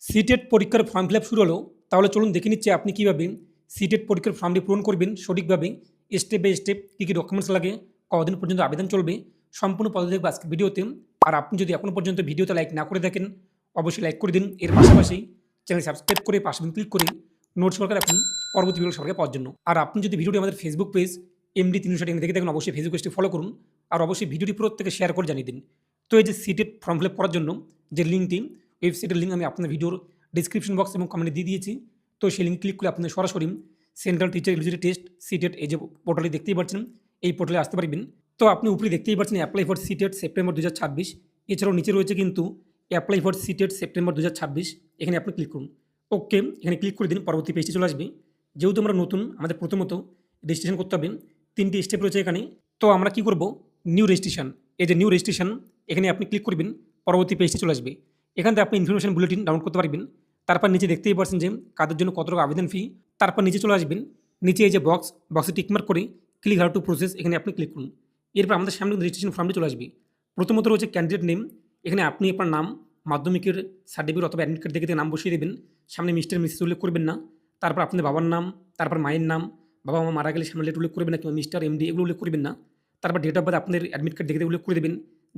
CTET পরীক্ষার form fill up শুরু হলো। তাহলে চলুন দেখে নিচ্ছি আপনি কীভাবে সিটেট পরীক্ষার ফর্মটি পূরণ করবেন সঠিকভাবে। স্টেপ বাই স্টেপ কী কী ডকুমেন্টস লাগে, কদিন পর্যন্ত আবেদন চলবে, সম্পূর্ণ পদ্ধতি দেখবো আজকে ভিডিওতে। আর আপনি যদি এখনও পর্যন্ত ভিডিওতে লাইক না করে দেখেন, অবশ্যই লাইক করে দিন। এর পাশাপাশি চ্যানেল সাবস্ক্রাইব করে পাশে ক্লিক করে নোট সরকার রাখুন পরবর্তী ভিডিও সরকার পাওয়ার জন্য। আর আপনি যদি ভিডিওটি আমাদের ফেসবুক পেজ এমডি 360 দেখে দেখেন, অবশ্যই ফেসবুক পেজটি ফলো করুন। আর অবশ্যই ভিডিওটি প্রত্যেকে শেয়ার করে জানিয়ে দিন। তো এই যে সিটেট ফর্ম ফিল আপ করার জন্য যে লিঙ্কটি, ওয়েবসাইটের লিঙ্ক আমি আপনার ভিডিওর ডিসক্রিপশন বক্স এবং কমেন্টে দিয়ে দিয়েছি। তো সেই লিঙ্ক ক্লিক করে আপনি সরাসরি central teacher eligibility test CTET এই যে পোর্টালে দেখতেই পাচ্ছেন, এই পোর্টালে আসতে পারবেন। তো আপনি উপরে দেখতেই পাচ্ছেন অ্যাপ্লাই ফর সিটেট সেপ্টেম্বর 2026। এছাড়াও নিচে রয়েছে কিন্তু অ্যাপ্লাই ফর সিটেট সেপ্টেম্বর 2026। এখানে আপনি ক্লিক করুন। ওকে, এখানে ক্লিক করে দিন, পরবর্তী পেজটি চলে আসবে। যেহেতু আমরা নতুন, আমাদের প্রথমত রেজিস্ট্রেশন করতে হবে। 3টি স্টেপ রয়েছে এখানে। তো আমরা কি করব, নিউ রেজিস্ট্রেশন, এই যে নিউ রেজিস্ট্রেশন, এখানে আপনি ক্লিক করবেন, পরবর্তী পেজটি চলে আসবে। এখান থেকে আপনি ইনফরমেশন বুলেটিন ডাউনলোড করতে পারবেন। তারপর নিচে দেখতেই পাচ্ছেন যে কাদের জন্য কত টাকা আবেদন ফি। তারপর নিচে চলে আসবেন, নিচে এই যে বক্সে টিকমার্ক করে ক্লিক হাউ টু প্রসেস, এখানে আপনি ক্লিক করুন। এরপর আমাদের সামনে রেজিস্ট্রেশন ফর্মটি চলে আসবে। প্রথমত রয়েছে ক্যান্ডিডেট নেম, এখানে আপনি আপনার নাম, মাধ্যমিকের সার্টিফিকেট অথবা অ্যাডমিট কার্ড দেখে নাম বসিয়ে দেবেন। সামনে মিস্টার মিসেস উল্লেখ করবেন না। তারপর আপনাদের বাবার নাম, তারপর মায়ের নাম, বাবা মা মারা গেলে সামনে লেট উল্লেখ করবেন না, কিংবা মিস্টার এমডি এগুলো উল্লেখ করবেন না। তারপর ডেট অফ বার্থ আপনাদের অ্যাডমিট কার্ড দেখে উল্লেখ করে দেবেন।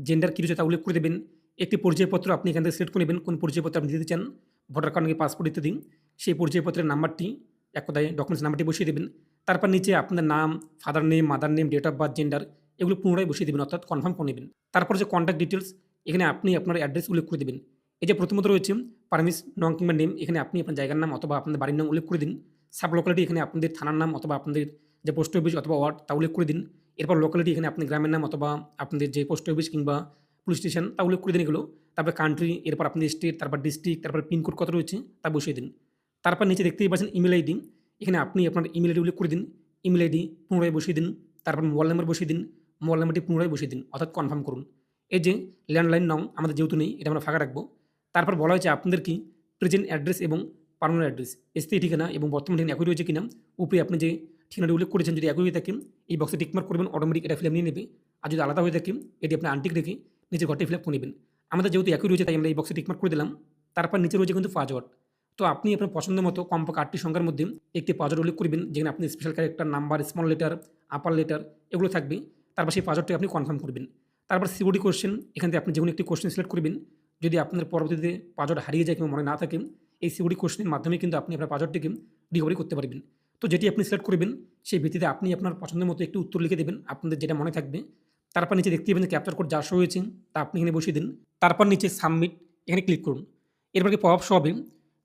জেন্ডার কী রয়েছে তা উল্লেখ করে দেবেন। একটি পরিচয়পত্র আপনি এখান থেকে সিলেক্ট করে নেবেন, কোন পরিচয়পত্র আপনি দিতে চান, ভোটার কার্ড নাকি পাসপোর্ট ইত্যাদি। সেই পরিচয়পত্রের নাম্বারটি, এক কথায় ডকুমেন্টস নাম্বারটি বসিয়ে দেবেন। তারপর নিচে আপনাদের নাম, father name, mother name, date of birth, gender এগুলো পুনরায় বসিয়ে দেবেন, অর্থাৎ কনফার্ম করে নেবেন। তারপর যে কন্ট্যাক্ট ডিটেলস, এখানে আপনি আপনার অ্যাড্রেস উল্লেখ করে দেবেন। এই যে প্রথমত রয়েছে পারমিস নং কিংবা নেম, এখানে আপনি আপনার জায়গার নাম অথবা আপনাদের বাড়ির নাম উল্লেখ করে দিন। সাব লোকালিটি, এখানে আপনাদের থানার নাম অথবা আপনাদের যে পোস্ট অফিস অথবা ওয়ার্ড তা উল্লেখ করে দিন। এরপর লোকালিটি, এখানে আপনি গ্রামের নাম অথবা আপনাদের যে পোস্ট অফিস কিংবা পুলিশ স্টেশন তা উল্লেখ করে দিন এগুলো। তারপর কান্ট্রি, এরপর আপনাদের স্টেট, তারপর ডিস্ট্রিক্ট, তারপর পিনকোড কত রয়েছে তা বসিয়ে দিন। তারপর নিচে দেখতেই পাচ্ছেন ইমেল আইডি, এখানে আপনি আপনার ইমেল আইডি উল্লেখ করে দিন। ইমেল আইডি পুনরায় বসিয়ে দিন। তারপর মোবাইল নাম্বার বসিয়ে দিন। মোবাইল নাম্বারটি পুনরায় বসিয়ে দিন, অর্থাৎ কনফার্ম করুন। এই যে ল্যান্ডলাইন নং আমাদের যেহেতু নেই, এটা আমরা ফাঁকা রাখবো। তারপর বলা হয়েছে আপনাদের কি প্রেজেন্ট অ্যাড্রেস এবং পার্মানেন্ট অ্যাড্রেস, স্থায়ী ঠিকানা এবং বর্তমান ঠিকানা একই রয়েছে কিনা। উপরে আপনি যে ঠিকানাটি উল্লেখ করেছেন যদি একই হয়ে থাকে, এই বক্সে টিকমার্ক করবেন, অটোমেটিক এটা ফিল আপ নিয়ে নেবে। আর যদি আলাদা হয়ে থাকে, এটি আপনি আনটিক রেখে নিচে ঘরটি ফিল আপ করে নেবেন। আমাদের যেহেতু একই রয়েছে তাই আমরা এই বক্সে টিকমার্ক করে দিলাম। তারপর নিচে রয়েছে কিন্তু পাসওয়ার্ড। তো আপনি আপনার পছন্দ মতো কমপক্ষে 8টি সংখ্যার মধ্যে একটি পাসওয়ার্ড উল্লেখ করবেন, যেখানে আপনি special character, number, small letter, upper letter এগুলো থাকবে। তারপর সেই পাসওয়ার্ডটি আপনি কনফার্ম করবেন। তারপর সিকিউরিটি কোশ্চেন, এখান থেকে আপনি যেকোনো একটি কোশ্চেন সিলেক্ট করবেন। যদি আপনার পরবর্তীতে পাসওয়ার্ড হারিয়ে যায় কিংবা মনে না থাকে, এই সিকিউরিটি কোশ্চেনের মাধ্যমে কিন্তু আপনি আপনার পাসওয়ার্ডটিকে রিকভারি করতে পারবেন। তো যেটি আপনি সিলেক্ট করবেন, সেই ভিত্তিতে আপনি আপনার পছন্দের মতো একটি উত্তর লিখে দেবেন, আপনাদের যেটা মনে থাকবে। তারপর নিচে দেখতে পাবেন যে ক্যাপচার কোড যা শো হয়েছে তা আপনি এখানে বসিয়ে দিন। তারপর নিচে সাবমিট, এখানে ক্লিক করুন। এরপর কি পপ আপ শো হবে,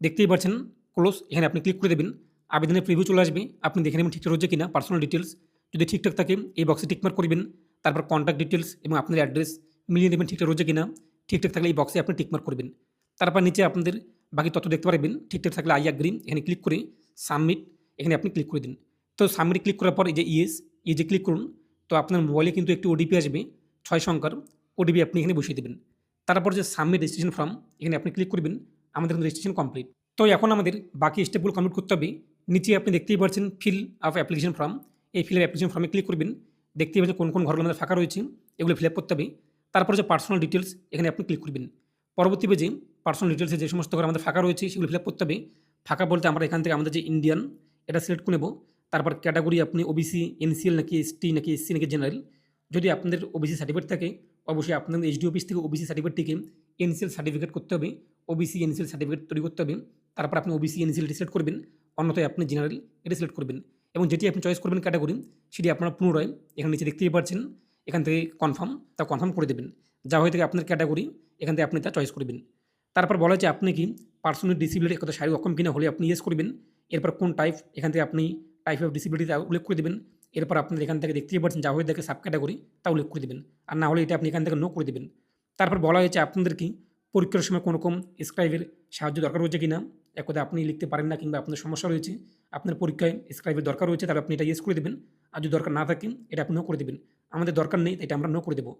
দেখতেই পাচ্ছেন ক্লোজ, এখানে আপনি ক্লিক করে দেবেন। আবেদনের প্রিভিউ চলে আসবে, আপনি দেখে নেবেন ঠিকঠাক রয়েছে কিনা। পার্সোনাল ডিটেলস যদি ঠিকঠাক থাকে এই বক্সে টিকমার্ক করবেন। তারপর কন্ট্যাক্ট ডিটেলস এবং আপনাদের অ্যাড্রেস মিলিয়ে দেবেন ঠিকঠাক রয়েছে কিনা। ঠিকঠাক থাকলে এই বক্সে আপনি টিকমার্ক করবেন। তারপর নিচে আপনাদের বাকি তথ্য দেখতে পারবেন। ঠিকঠাক থাকলে আই অ্যাগ্রি, এখানে ক্লিক করে সাবমিট, এখানে আপনি ক্লিক করে দিন। তো সাবমিট ক্লিক করার পর এই যে এই যে ক্লিক করুন। তো আপনার মোবাইলে কিন্তু একটি ওটিপি আসবে 6 সংখ্যার, ওটিপি আপনি এখানে বসিয়ে দেবেন। তারপর যে সাবমিট রেজিস্ট্রেশন ফর্ম, এখানে আপনি ক্লিক করবেন। আমাদের কিন্তু রেজিস্ট্রেশন কমপ্লিট। তো এখন আমাদের বাকি স্টেপগুলো কমপ্লিট করতে হবে। নিচে আপনি দেখতেই পাচ্ছেন ফিল আপ অ্যাপ্লিকেশন ফর্ম, এই ফিল আপ অ্যাপ্লিকেশন ফর্মে ক্লিক করবেন। দেখতেই পাচ্ছেন কোন ঘরগুলো আমাদের ফাঁকা রয়েছে, এগুলো ফিল আপ করতে হবে। তারপর যে পার্সোনাল ডিটেলস, এখানে আপনি ক্লিক করবেন। পরবর্তী পেজে পার্সোনাল ডিটেলসে যে সমস্ত ঘর আমাদের ফাঁকা রয়েছে সেগুলো ফিল আপ করতে হবে। ফাঁকা বলতে আমরা এখান থেকে আমাদের যে ইন্ডিয়ান এটা সিলেক্ট করে নেব। তারপর ক্যাটাগরি আপনি ওবিসি, এনসিএল নাকি এসটি নাকি এসসি নাকি জেনারেল। যদি আপনাদের ওবিসি সার্টিফিকেট থাকে, অবশ্যই আপনাদের এইচডি অফিস থেকে ওবিসি সার্টিফিকেটটিকে এনসিএল সার্টিফিকেট করতে হবে, ওবিসি এনসিএল সার্টিফিকেট তৈরি করতে হবে। তারপর আপনি ওবিসি এনসিএলটি সিলেক্ট করবেন, অন্যথায় আপনি জেনারেল এটা সিলেক্ট করবেন। এবং যেটি আপনি চয়েস করবেন ক্যাটাগরি, সেটি আপনারা পুনরায় এখানে নিচে দেখতেই পাচ্ছেন, এখান থেকে কনফার্ম করে দেবেন। যা হয়ে থাকে আপনার ক্যাটাগরি, এখান থেকে আপনি তা চয়েস করবেন। তারপর বলা হচ্ছে আপনি কি পার্সোনাল ডিসেবিলিটি একথা শারীরিক অক্ষম কিনা, হলে আপনি ইয়েস করবেন। এরপর কোন টাইপ, এখান থেকে আপনি টাইপ অফ ডিসেবিলিটি তা উল্লেখ করে দেবেন। এরপর আপনাদের এখান থেকে দেখতেই পাচ্ছেন যা হয়ে থাকে সাব ক্যাটাগরি তা উল্লেখ করে দেবেন। আর না হলে এটা আপনি এখান থেকে নো করে দেবেন। তারপর বলা হয়েছে আপনাদের কি পরীক্ষার সময় কোনো রকম স্ক্রাইবের সাহায্য দরকার রয়েছে কিনা, এক কথায় আপনি লিখতে পারেন না কিংবা আপনার সমস্যা রয়েছে, আপনার পরীক্ষায় স্ক্রাইবের দরকার রয়েছে, তাহলে আপনি এটা ইয়েস করে দেবেন। আর যদি দরকার না থাকে, এটা আপনি নো করে দেবেন। আমাদের দরকার নেই, এটা আমরা নো করে দেবো।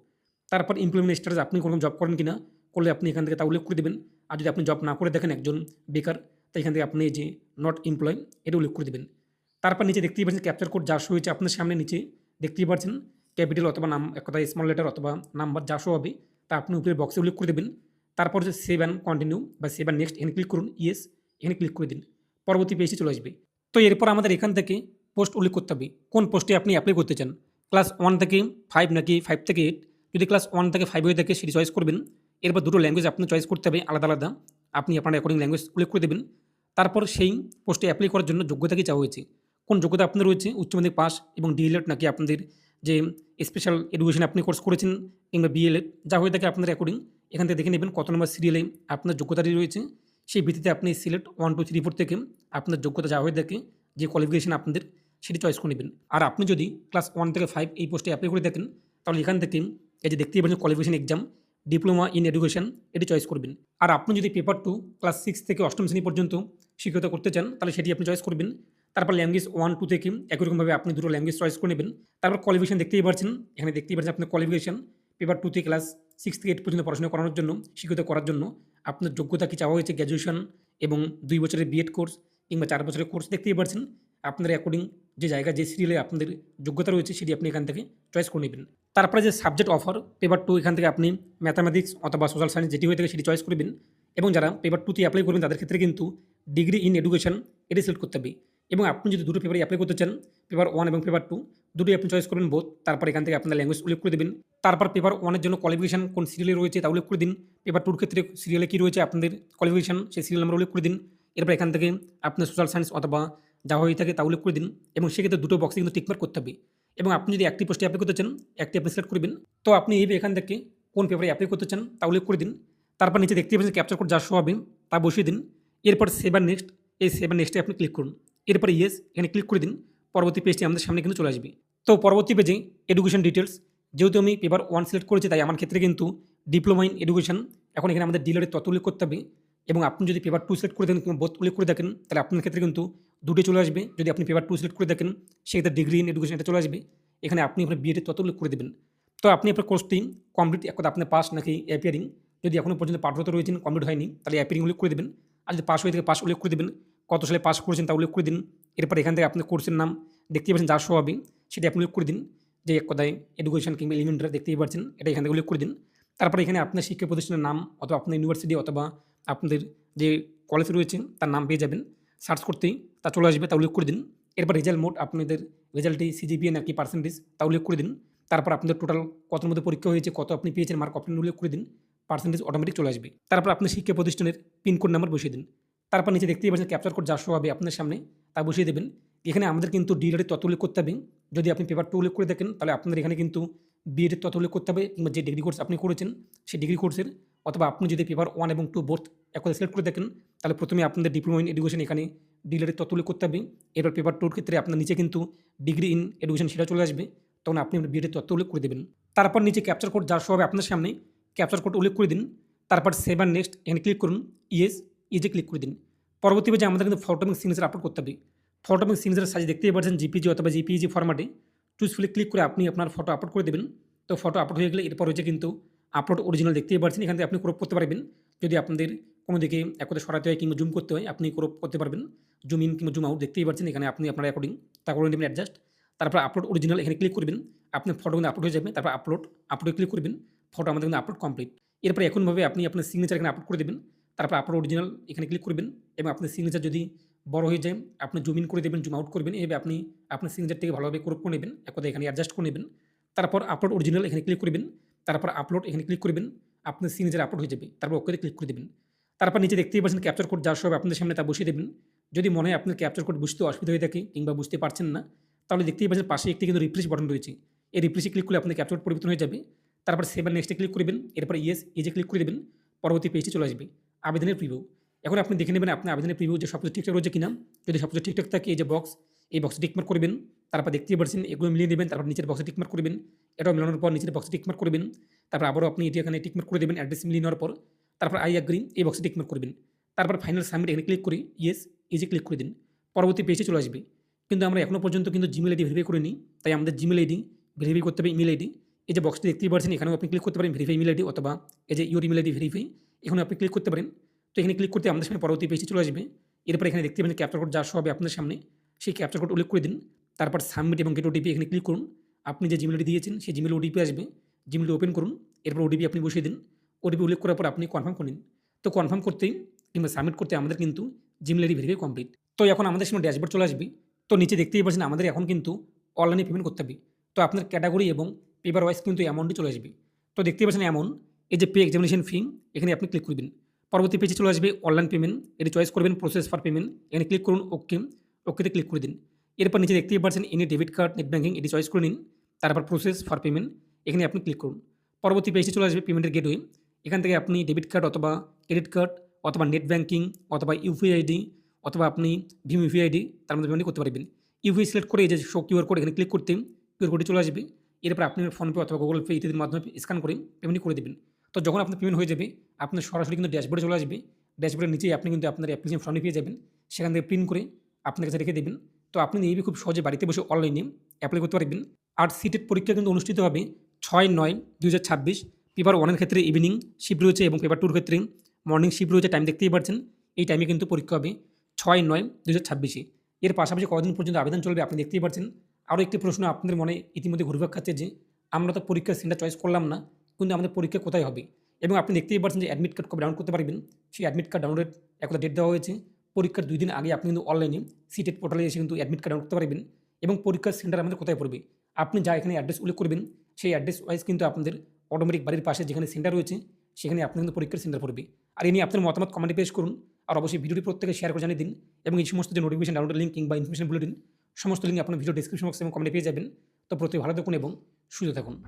তারপর এমপ্লয়মেন্ট স্ট্যাটাস, আপনি কোনো জব করেন কিনা, করলে আপনি এখান থেকে তা উল্লেখ করে দেবেন। আর যদি আপনি জব না করে দেখেন একজন বেকার, তাই এখান থেকে আপনি যে নট এমপ্লয় এটা উল্লেখ করে দেবেন। তারপর নিচে দেখতেই পাচ্ছেন ক্যাপচার কোড যা শো হয়েছে আপনার সামনে, নিচে দেখতেই পাচ্ছেন ক্যাপিটাল অথবা নাম, এক কথায় স্মল লেটার অথবা নাম্বার যা শো হবে তা আপনি উপরে বক্সে উল্লেখ করে দেবেন। তারপর যে সেভ অ্যান্ড কন্টিনিউ বা সেভ অ্যান্ড নেক্সট এখানে ক্লিক করুন, ইয়েস এখানে ক্লিক করে দিন। পরবর্তী পেজটি চলে আসবে। তো এরপর আমাদের এখান থেকে পোস্ট উল্লেখ করতে হবে কোন পোস্টে আপনি অ্যাপ্লাই করতে চান, ক্লাস 1 থেকে 5 নাকি 5 থেকে 8। যদি ক্লাস 1 থেকে 5 হয়ে থাকে সেটি চয়েস করবেন। এরপর দুটো ল্যাঙ্গুয়েজ আপনি চয়েস করতে হবে আলাদা আলাদা, আপনি আপনার অ্যাকর্ডিং ল্যাঙ্গুয়েজ উল্লেখ করে দেবেন। তারপর সেই পোস্টে অ্যাপ্লাই করার জন্য যোগ্যতা কি চাওয়া হয়েছে, কোন যোগ্যতা আপনার রয়েছে, উচ্চ মাধ্যমিক পাস এবং ডিএলএড নাকি আপনাদের যে স্পেশাল এডুকেশন আপনি কোর্স করেছেন কিংবা বিএলএড যা হয়ে থাকে আপনার অ্যাকর্ডিং এখান থেকে দেখে নেবেন কত নম্বর সিরিয়ালে আপনার যোগ্যতাটি রয়েছে। সেই ভিত্তিতে আপনি সিলেক্ট 1 2 3 4 থেকে আপনার যোগ্যতা যা হয়ে থাকে যে কোয়ালিফিকেশন আপনাদের সেটি চয়েস করে নেবেন। আর আপনি যদি ক্লাস 1 থেকে 5 এই পোস্টে অ্যাপ্লাই করে থাকেন তাহলে এখান থেকে এই যে দেখতেই পাচ্ছেন qualification exam diploma in education এটি চয়েস করবেন। আর আপনি যদি পেপার 2 ক্লাস 6 থেকে 8ম শ্রেণী পর্যন্ত শিক্ষকতা করতে চান তাহলে সেটি আপনি চয়েস করবেন। তারপর ল্যাঙ্গুয়েজ 1 2 থেকে একই রকমভাবে আপনি দুটো ল্যাঙ্গুয়েজ চয়েস করে নেবেন। তারপর কোয়ালিফিকেশন দেখতেই পাচ্ছেন, এখানে দেখতেই পাচ্ছেন আপনার কোয়ালিফিকেশন পেপার 2 থেকে ক্লাস 6 থেকে 8 পর্যন্ত পড়াশোনা করানোর জন্য শিক্ষকতা করার জন্য আপনার যোগ্যতা কি চাওয়া হয়েছে, গ্র্যাজুয়েশন এবং 2 বছরের বিএড কোর্স কিংবা 4 বছরের কোর্স দেখতেই পাচ্ছেন। আপনাদের অ্যাকর্ডিং যে জায়গা যে সিরিয়ালে আপনাদের যোগ্যতা রয়েছে সেটি আপনি এখান থেকে চয়েস করে নেবেন। তারপরে যে সাবজেক্ট অফার পেপার 2 এখান থেকে আপনি ম্যাথামেটিক্স অথবা সোশ্যাল সায়েন্স যেটি হয়ে থাকে সেটি চয়েস করবেন। এবং যারা পেপার 2 তে অ্যাপ্লাই করবেন তাদের ক্ষেত্রে কিন্তু ডিগ্রি ইন এডুকেশন এটি সিলেক্ট করতে হবে। এবং আপনি যদি দুটো পেপারে অ্যাপ্লাই করতে চান পেপার 1 এবং পেপার 2 দুটোই আপনি চয়েস করবেন বোথ। তারপর এখান থেকে আপনার ল্যাঙ্গুয়েজ উল্লেখ করে দেবেন। তারপর পেপার 1 এর জন্য কোয়ালিফিকেশন কোন সিরিয়ালে রয়েছে তা উল্লেখ করে দিন। পেপার 2 এর ক্ষেত্রে সিরিয়ালে কী রয়েছে আপনাদের কোয়ালিফিকেশন সেই সিরিয়াল নাম্বার উল্লেখ করে দিন। এরপর এখান থেকে আপনার সোশ্যাল সায়েন্স অথবা যা হয়ে থাকে তা উল্লেখ করে দিন এবং সেক্ষেত্রে দুটো বক্সে কিন্তু টিকমার্ক করতে হবে। এবং আপনি যদি একটি পোস্টে অ্যাপ্লাই করতে চান একটি আপনি সিলেক্ট করবেন। তো আপনি এই এখান থেকে কোন পেপারে অ্যাপ্লাই করতে চান তা উল্লেখ করে দিন। তারপর নিচে দেখতে পাচ্ছেন ক্যাপচার কোড যা শো হবে তা বসিয়ে দিন। এরপর সেভ অ্যান্ড নেক্সট এই সেভ অ্যান্ড নেক্সটে আপনি ক্লিক করুন। এরপর ইয়েস এখানে ক্লিক করে দিন। পরবর্তী পেজটি আমাদের সামনে কিন্তু চলে আসবে। তো পরবর্তী পেজে এডুকেশন ডিটেলস, যেহেতু আমি পেপার 1 সিলেক্ট করেছি তাই আমার ক্ষেত্রে কিন্তু ডিপ্লোমা ইন এডুকেশন এখন এখানে আমাদের ডিলারের তথ্য উল্লেখ করতে হবে। এবং আপনি যদি পেপার 2 সিলেক্ট করে দেন কিংবা বোথ উল্লেখ করে দেখেন তাহলে আপনার ক্ষেত্রে কিন্তু দুটি চলে আসবে। যদি আপনি পেপার 2 সিলেক্ট করে দেখেন সেক্ষেত্রে ডিগ্রি ইন এডুকেশন এটা চলে আসবে। এখানে আপনি আপনার বিএডের তথ্য উল্লেখ করে দেবেন। তো আপনি আপনার কোর্সটি কমপ্লিট এক কথা আপনার পাস নাকি অ্যাপিয়ারিং, যদি এখনও পর্যন্ত পাঠরত রয়েছেন কমপ্লিট হয়নি তাহলে অ্যাপিয়ারিং উল্লেখ করে দেবেন। আর যদি পাস হয়ে থাকে পাস উল্লেখ করে দেবেন, কত সালে পাস করেছেন তা উল্লেখ করে দিন। এরপর এখান থেকে আপনার কোর্সের নাম দেখতেই পাচ্ছেন যা শো হবে সেটা আপনি উল্লেখ করে দিন। যে এক কথায় এডুকেশন কিংবা এলিমেন্টারি দেখতেই পাচ্ছেন এটা এখান থেকে উল্লেখ করে দিন। তারপরে এখানে আপনার শিক্ষা প্রতিষ্ঠানের নাম অথবা আপনার ইউনিভার্সিটি অথবা আপনাদের যে কলেজ রয়েছে তার নাম পেয়ে যাবেন। সার্চ করতেই তা চলে আসবে তা উল্লেখ করে দিন। এরপর রেজাল্ট মোড আপনাদের রেজাল্টে সিজিপিএ নাকি পার্সেন্টেজ তা উল্লেখ করে দিন। তারপর আপনাদের টোটাল কতর মধ্যে পরীক্ষা হয়েছে, কত আপনি পেয়েছেন মার্ক আপনি উল্লেখ করে দিন। পার্সেন্টেজ অটোমেটিক চলে আসবে। তারপর আপনার শিক্ষা প্রতিষ্ঠানের পিনকোড নাম্বার বসিয়ে দিন। তারপর নিচে দেখতেই পাচ্ছেন ক্যাপচার কোড যা শো হবে আপনার সামনে তা বসিয়ে দেবেন। এখানে আমাদের কিন্তু ডিএলএডের তথ্য উল্লেখ করতে হবে। যদি আপনি পেপার 2 উল্লেখ করে দেখেন তাহলে আপনাদের এখানে কিন্তু বিএডের তথ্য উল্লেখ করতে হবে কিংবা যে ডিগ্রি কোর্স আপনি করেছেন সেই ডিগ্রি কোর্সের, অথবা আপনি যদি পেপার 1 এবং 2 বোথ একসাথে সিলেক্ট করে দেখেন তাহলে প্রথমে আপনাদের ডিপ্লোমা ইন এডুকেশন এখানে ডিএলএডের তথ্য উল্লেখ করতে হবে। এরপর পেপার 2 ক্ষেত্রে আপনার নিচে কিন্তু ডিগ্রি ইন এডুকেশন সেটা চলে আসবে, তখন আপনি আপনার বিএডের তথ্য উল্লেখ করে দেবেন। তারপর নিচে ক্যাপচার কোড যা শো হবে আপনার সামনে ক্যাপচার কোড উল্লেখ করে দিন। তারপর সেভ অ্যান্ড নেক্সট এখানে ক্লিক করুন, ইয়েস ইজে ক্লিক করে দিন। পরবর্তী পেজে আমাদের কিন্তু ফটো এবং সিগনেচার আপলোড করতে হবে। ফটো এবং সিগনেচার সাইজ দেখতেই পাচ্ছেন জিপিজি অথবা জিপিইজি ফরম্যাটে চুজফুলি ক্লিক করে আপনি আপনার ফটো আপলোড করে দেবেন। তো ফটো আপলোড হয়ে গেলে এরপর হচ্ছে কিন্তু আপলোড অরিজিনাল দেখতেই পাচ্ছেন, এখান থেকে আপনি ক্রপ করতে পারবেন। যদি আপনাদের কোনো দিকে একসাথে সরাতে হয় কিংবা জুম করতে হয় আপনি ক্রপ করতে পারবেন। জুম ইন কিংবা জুম আউট দেখতেই পাচ্ছেন, এখানে আপনি আপনার অ্যাকর্ডিং তা করে নেবেন অ্যাডজাস্ট। তারপর আপলোড অরিজিনাল এখানে ক্লিক করবেন, আপনার ফটো কিন্তু আপলোড হয়ে যাবে। তারপর আপলোডে ক্লিক করবেন, ফটো আমাদের কিন্তু আপলোড কমপ্লিট। এরপর এখনভাবে আপনি আপনার সিগনেচার এখানে আপলোড করে দেবেন। তারপর আপলোড অরিজিনাল এখানে ক্লিক করবেন এবং আপনার সিগনেচার যদি বড় হয়ে যায় আপনি জুম ইন করে দেবেন, জুম আউট করবেন, এভাবে আপনি আপনার সিগনেচার থেকে ভালোভাবে ক্রপ করে নেবেন, এক কথা এখানে অ্যাডজাস্ট করে নেবেন। তারপর আপলোড অরিজিনাল এখানে ক্লিক করবেন, তারপর আপলোড এখানে ক্লিক করবেন, আপনার সিগনেচার আপলোড হয়ে যাবে। তারপর ওকে ক্লিক করে দেবেন। তারপর নিচে দেখতেই পাচ্ছেন ক্যাপচার কোড যা সব আপনাদের সামনে তা বসিয়ে দেবেন। যদি মনে হয় আপনার ক্যাপচার কোড বুঝতে অসুবিধা হয়ে থাকে কিংবা বুঝতে পারছেন না তাহলে দেখতেই পাচ্ছেন পাশে একটি কিন্তু রিফ্রেশ বাটন রয়েছে, এই রিফ্রেশে ক্লিক করলে আপনার ক্যাপচার কোড পরিবর্তন হয়ে যাবে। তারপর সেভ অ্যান্ড নেক্সটে ক্লিক করবেন, এরপর ইয়েস ইজে ক্লিক করে দেবেন, পরবর্তী পেজটি চলে আসবে আবেদনের প্রিভিউ। এখন আপনি দেখে নেবেন আপনার আবেদনের প্রিভিউ যে সব কিছু ঠিকঠাক রয়েছে কিনা। যদি সব কিছু ঠিকঠাক থাকে এই যে বক্স, এই বক্সে টিকমার্ক করবেন। তারপর দেখতেই পাচ্ছেন এগুলো মিলিয়ে নেবেন, তারপর নিচের বক্সে টিকমার্ক করবেন। এটাও মেলানোর পর নিচের বক্সে টিকমার্ক করবেন। তারপর আবারও আপনি এটি এখানে টিকমার্ক করে দেবেন অ্যাড্রেস মিলিয়ে নেওয়ার পর। তারপর আই অ্যাগ্রি এই বক্সে টিকমার্ক করবেন। তারপর ফাইনাল সাবমিট এখানে ক্লিক করি, ইয়েস ইজে ক্লিক করে দিন, পরবর্তী পেজে চলে আসবে। কিন্তু আমরা এখনও পর্যন্ত কিন্তু জিমেল আইডি ভেরিফাই করিনি, তাই আমাদের জিমেল আইডি ভেরিফাই করতে হবে, ইমেল আইডি। এই যে বক্সটি দেখতেই পাচ্ছেন এখানেও আপনি ক্লিক করতে পারেন ভেরিফাই ইমেল আইডি, অথবা এই যে ইউর ইমেল আইডি ভেরিফাই এখানে আপনি ক্লিক করতে পারেন। তো এখানে ক্লিক করতে আমাদের সামনে পরবর্তী পেজটি চলে আসবে। এরপর এখানে দেখতে পাবেন ক্যাপচার কোড যা সব আপনার সামনে, সেই ক্যাপচার কোড উল্লেখ করে দিন। তারপর সাবমিট এবং গেট ওটিপি এখানে ক্লিক করুন। আপনি যে জিমেল আইডি দিয়েছেন সেই জিমেল ওটিপি আসবে, জিমেল ওপেন করুন, এরপর ওটিপি আপনি বসিয়ে দিন। ওটিপি উল্লেখ করার পর আপনি কনফার্ম করে নিন। তো কনফার্ম করতেই কিংবা সাবমিট করতে আমাদের কিন্তু জিমেল আইডি ভেরিফাই কমপ্লিট। তো এখন আমাদের সামনে ড্যাশবোর্ড চলে আসবে। তো নিচে দেখতেই পাচ্ছেন আমাদের এখন কিন্তু অনলাইনে পেমেন্ট করতে হবে। তো আপনার ক্যাটাগরি এবং পেপার ওয়াইজ কিন্তু অ্যামাউন্টটি চলে আসবে। তো দেখতেই পাচ্ছেন এমন এই যে পে এক্সামিনেশন ফি, এখানে আপনি ক্লিক করবেন। পরবর্তী পেজে চলে আসবে অনলাইন পেমেন্ট, এটি চয়েস করবেন প্রসেস ফর পেমেন্ট, এখানে ক্লিক করুন ওকে, ওকেতে ক্লিক করে দিন। এরপর নিচে দেখতেই পাচ্ছেন any debit card, net banking এটি চয়েস করে নিন। তারপর প্রসেস ফর পেমেন্ট এখানে আপনি ক্লিক করুন। পরবর্তী পেজে চলে আসবে পেমেন্টের গেটওয়ে, এখান থেকে আপনি ডেবিট কার্ড অথবা ক্রেডিট কার্ড অথবা নেট ব্যাঙ্কিং অথবা ইউপিআই আইডি অথবা আপনি ভীম ইউপিআই আইডি তার মধ্যে পেমেন্ট করতে পারবেন। ইউপিআই সিলেক্ট করে এই যে শো কিউআর কোড এখানে ক্লিক করতে কিউআর কোডটি চলে আসবে। এরপর আপনি ফোনপে অথবা গুগল পে ইত্যাদির মাধ্যমে স্ক্যান করে পেমেন্ট করে দেবেন। তো যখন আপনার পেমেন্ট হয়ে যাবে আপনার সরাসরি কিন্তু ড্যাশবোর্ডে চলে আসবে। ড্যাশবোর্ডের নিচেই আপনি কিন্তু আপনার অ্যাপ্লিকেশন ফর্মে পেয়ে যাবেন, সেখান থেকে প্রিন্ট করে আপনার কাছে রেখে দেবেন। তো আপনি এইভাবে খুব সহজে বাড়িতে বসে অনলাইনে অ্যাপ্লাই করতে পারবেন। আর সিটেট পরীক্ষা কিন্তু অনুষ্ঠিত হবে 6/9/2026। পেপার 1 এর ক্ষেত্রে ইভিনিং শিফট রয়েছে এবং পেপার 2 এর ক্ষেত্রে মর্নিং শিফট রয়েছে। টাইম দেখতেই পাচ্ছেন, এই টাইমে কিন্তু পরীক্ষা হবে 6/9/2026। এর পাশাপাশি কতদিন পর্যন্ত আবেদন চলবে আপনি দেখতেই পাচ্ছেন। আরও একটি প্রশ্ন আপনাদের মনে ইতিমধ্যে ঘুরপাক খাচ্ছে যে আমরা তো পরীক্ষার সেন্টার চয়েস করলাম না, কিন্তু আমাদের পরীক্ষা কোথায় হবে? এবং আপনি দেখতেই পাচ্ছেন যে অ্যাডমিট কার্ড কবে ডাউনলোড করতে পারবেন। সেই অ্যাডমিট কার্ড ডাউনলোডের একটা ডেট দেওয়া হয়েছে। পরীক্ষার 2 দিন আগে আপনি কিন্তু অনলাইনে সিটেট পোর্টালে এসে কিন্তু অ্যাডমিট কার্ড ডাউনলোড করতে পারবেন এবং পরীক্ষার সেন্টার আমাদের কোথায় পড়বে আপনি যা এখানে অ্যাড্রেস উল্লেখ করবেন সেই অ্যাড্রেস ওয়াইজ কিন্তু আপনাদের অটোমেটিক বাড়ির পাশে যেখানে সেন্টার রয়েছে সেখানে আপনি কিন্তু পরীক্ষার সেন্টার পড়বে। আর এ নিয়ে আপনার মতামত কমেন্টে পেশ করুন। আর অবশ্যই ভিডিওটি প্রত্যেকে শেয়ার করে জানিয়ে দিন এবং এই সমস্ত যে নোটিফিকেশন ডাউনলোড লিঙ্ক কিংবা ইনফরমেশন বুলেটিন সমস্ত লিঙ্ক আপনার ভিডিও ডিসক্রিপশন বক্স এবং কমেন্টে পেয়ে যাবেন। তো প্রতি ভালো থাকুন এবং সুস্থ থাকুন।